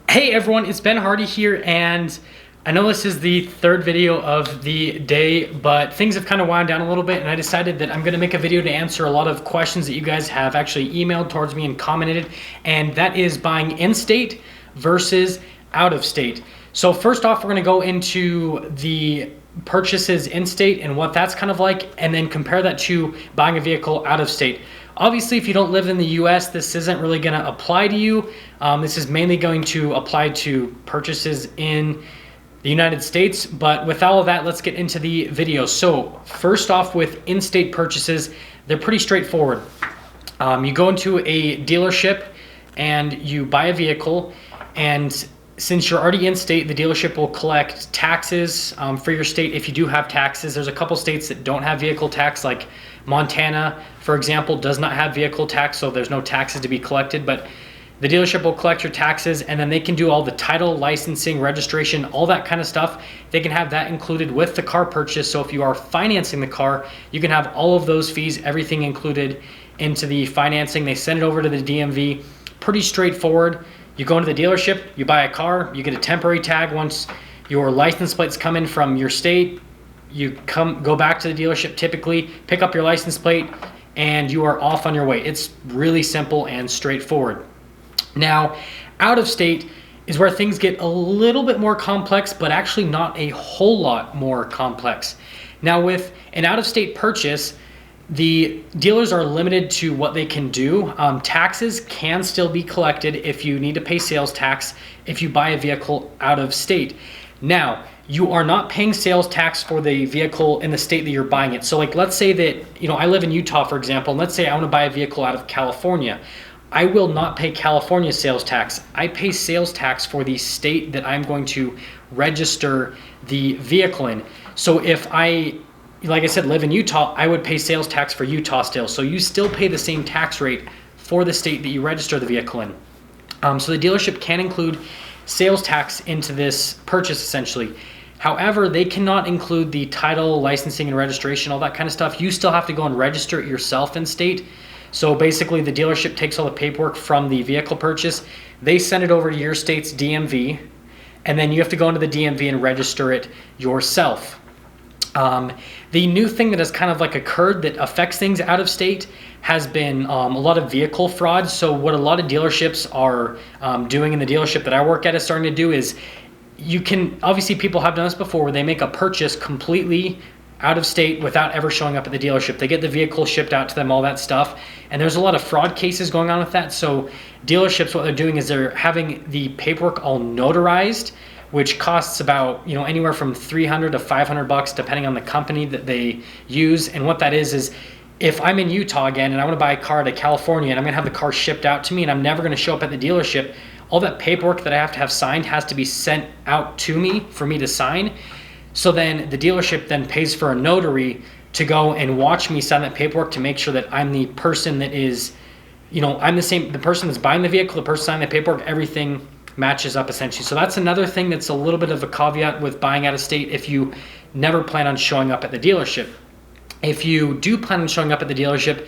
Hey everyone, it's Ben Hardy here, and I know this is the third video of the day, but things have kind of wound down a little bit, and I decided that I'm going to make a video to answer a lot of questions that you guys have actually emailed towards me and commented, and that is buying in-state versus out-of-state. So first off, we're going to go into the purchases in-state and what that's kind of like, and then compare that to buying a vehicle out-of-state. Obviously, if you don't live in the US, this isn't really going to apply to you. This is mainly going to apply to purchases in the United States. But with all of that, let's get into the video. So first off, with in-state purchases, they're pretty straightforward. You go into a dealership and you buy a vehicle, and since you're already in state, the dealership will collect taxes for your state if you do have taxes. There's a couple states that don't have vehicle tax, like Montana, for example, does not have vehicle tax, so there's no taxes to be collected, but the dealership will collect your taxes, and then they can do all the title, licensing, registration, all that kind of stuff. They can have that included with the car purchase. So if you are financing the car, you can have all of those fees, everything included into the financing. They send it over to the DMV. Pretty straightforward. You go into the dealership, you buy a car, you get a temporary tag once your license plates come in from your state. You go back to the dealership, typically pick up your license plate, and you are off on your way. It's really simple and straightforward. Now, out of state is where things get a little bit more complex, but actually not a whole lot more complex. Now, with an out of state purchase, the dealers are limited to what they can do. Taxes can still be collected if you need to pay sales tax if you buy a vehicle out of state. Now, you are not paying sales tax for the vehicle in the state that you're buying it. So like, let's say that, I live in Utah, for example, and let's say I want to buy a vehicle out of California. I will not pay California sales tax. I pay sales tax for the state that I'm going to register the vehicle in. So if I, like I said, live in Utah, I would pay sales tax for Utah still. So you still pay the same tax rate for the state that you register the vehicle in. So the dealership can include sales tax into this purchase essentially. However, they cannot include the title, licensing, and registration, all that kind of stuff. You still have to go and register it yourself in state. So basically, the dealership takes all the paperwork from the vehicle purchase. They send it over to your state's DMV, and then you have to go into the DMV and register it yourself. The new thing that has kind of like occurred that affects things out of state has been a lot of vehicle fraud. So what a lot of dealerships are doing in the dealership that I work at is starting to do is, you can, obviously people have done this before where they make a purchase completely out of state without ever showing up at the dealership. They get the vehicle shipped out to them, all that stuff. And there's a lot of fraud cases going on with that. So dealerships, what they're doing is they're having the paperwork all notarized, which costs about, anywhere from $300 to $500 depending on the company that they use. And what that is if I'm in Utah again and I want to buy a car to California and I'm going to have the car shipped out to me and I'm never going to show up at the dealership, all that paperwork that I have to have signed has to be sent out to me for me to sign. So then the dealership then pays for a notary to go and watch me sign that paperwork to make sure that I'm the person that is, I'm the person that's buying the vehicle, the person signing the paperwork, everything matches up essentially. So that's another thing that's a little bit of a caveat with buying out of state if you never plan on showing up at the dealership. If you do plan on showing up at the dealership,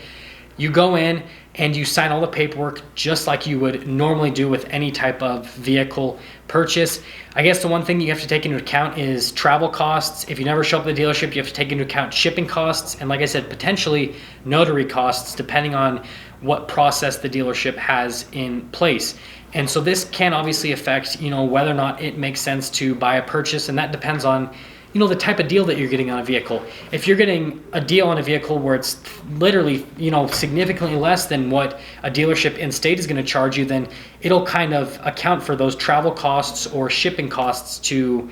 you go in and you sign all the paperwork just like you would normally do with any type of vehicle purchase. I guess the one thing you have to take into account is travel costs. If you never show up at the dealership, you have to take into account shipping costs. And like I said, potentially notary costs depending on what process the dealership has in place. And so this can obviously affect, whether or not it makes sense to buy a purchase. And that depends on, the type of deal that you're getting on a vehicle. If you're getting a deal on a vehicle where it's literally, significantly less than what a dealership in state is going to charge you, then it'll kind of account for those travel costs or shipping costs to,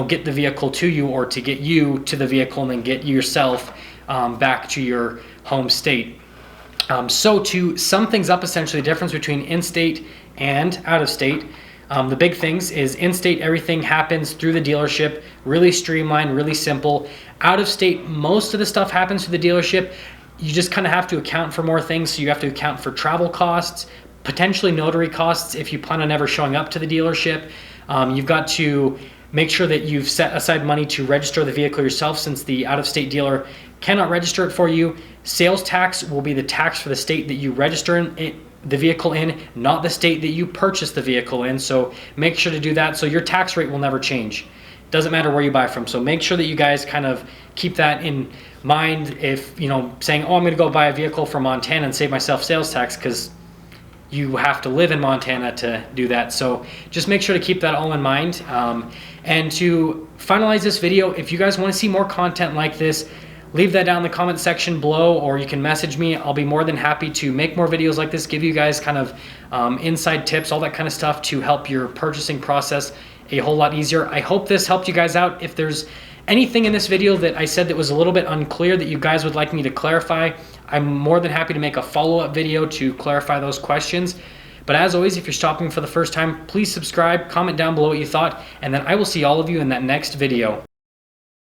get the vehicle to you or to get you to the vehicle and then get yourself back to your home state. So to sum things up, essentially the difference between in-state and out-of-state, the big things is in-state, everything happens through the dealership, really streamlined, really simple. Out-of-state, most of the stuff happens through the dealership. You just kind of have to account for more things. So you have to account for travel costs, potentially notary costs if you plan on never showing up to the dealership. You've got to make sure that you've set aside money to register the vehicle yourself, since the out-of-state dealer cannot register it for you. Sales tax will be the tax for the state that you register in, the vehicle in, not the state that you purchased the vehicle in. So make sure to do that, so your tax rate will never change. Doesn't matter where you buy from. So make sure that you guys kind of keep that in mind if, you know, saying, oh, I'm going to go buy a vehicle from Montana and save myself sales tax, because you have to live in Montana to do that. So just make sure to keep that all in mind. And to finalize this video, if you guys want to see more content like this, leave that down in the comment section below, or you can message me. I'll be more than happy to make more videos like this, give you guys kind of inside tips, all that kind of stuff to help your purchasing process a whole lot easier. I hope this helped you guys out. If there's anything in this video that I said that was a little bit unclear that you guys would like me to clarify, I'm more than happy to make a follow-up video to clarify those questions. But as always, if you're stopping for the first time, please subscribe, comment down below what you thought, and then I will see all of you in that next video.